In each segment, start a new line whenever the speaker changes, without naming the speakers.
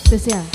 Spesial.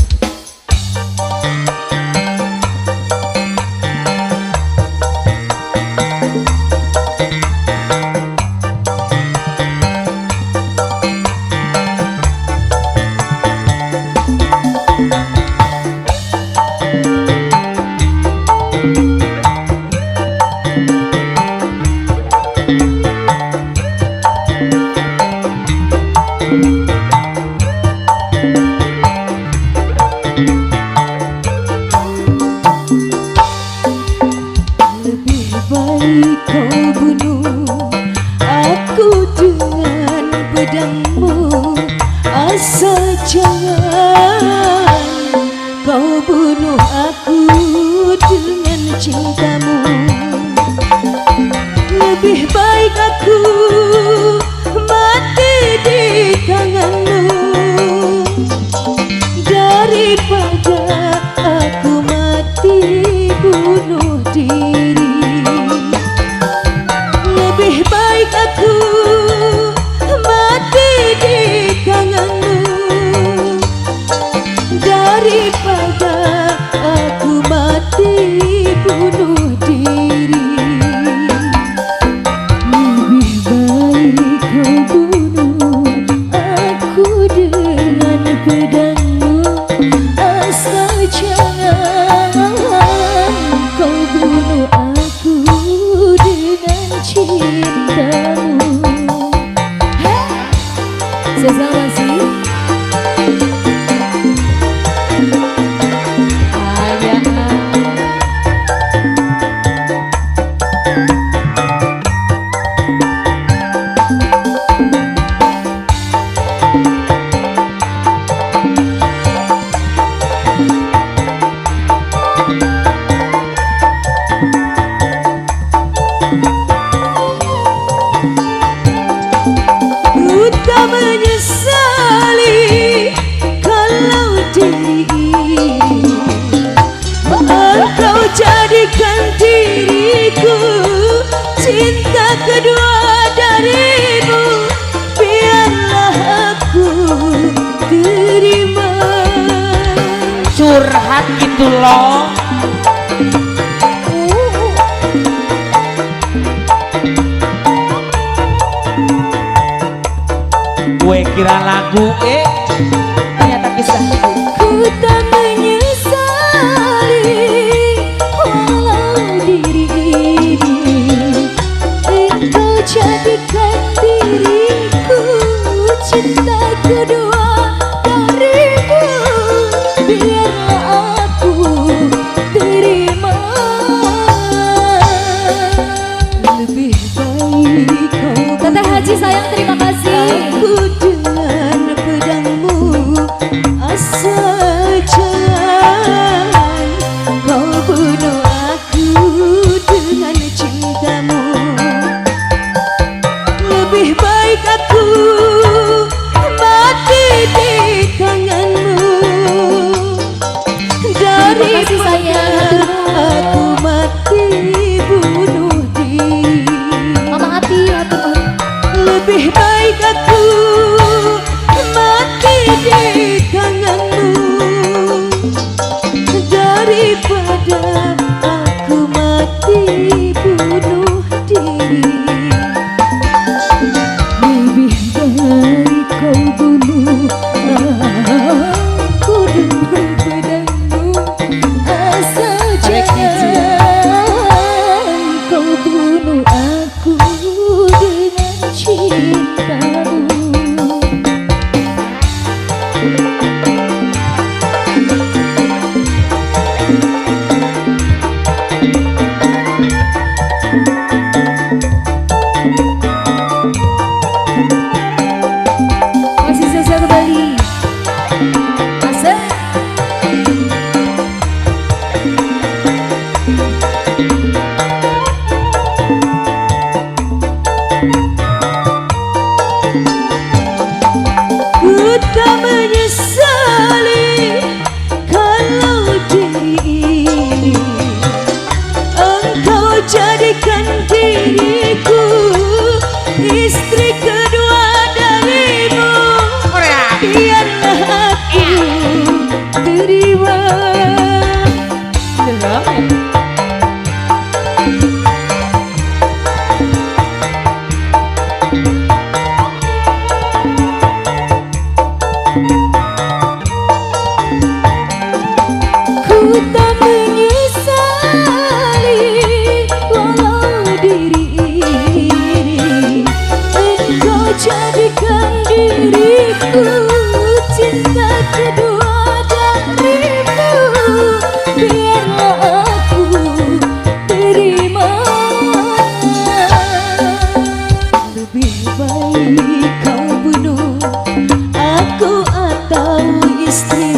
Kau bunuh aku dengan pedangmu, asal jangan kau bunuh aku dengan cintamu. Lebih baik aku mati di tanganmu daripada aku mati bunuh diri. Lebih baik aku mati di tanganmu daripada aku mati bunuh diri. Lebih baik kau bunuh aku dengan pedangmu, asal jangan kau bunuh aku dengan cintamu.
Spesial masih.
Tak menyesali kalau diri engkau jadikan diriku cinta kedua darimu. Biarlah aku terima.
Curhat gitu loh. Gue kira lagu
Ternyata kisah.
Ku tak menyesali walau diri ini engkau jadikan diriku cinta kedua darimu. Biarlah aku terima. Lebih baik kau
Teteh Haji sayang, terima kasih.
aku dengan pedangmu, asal jangan kau bunuh aku dengan cintamu. Lebih baik aku mati di tanganmu
Terima kasih,
daripada
sayang.
aku mati bunuh diri.
Mama hati, hati.
Lebih baik aku mati di tanganmu daripada aku mati bunuh diri. Lebih baik kau bunuh aku dengan pedangmu, asal jangan kau bunuh aku dengan cintamu.
Masih spesial kembali. Asik.
Ku tak menyesal tak menyesali walau diri ini engkau jadikan diriku cinta kedua darimu. Biarlah aku terima. Lebih baik kau bunuh aku atau istri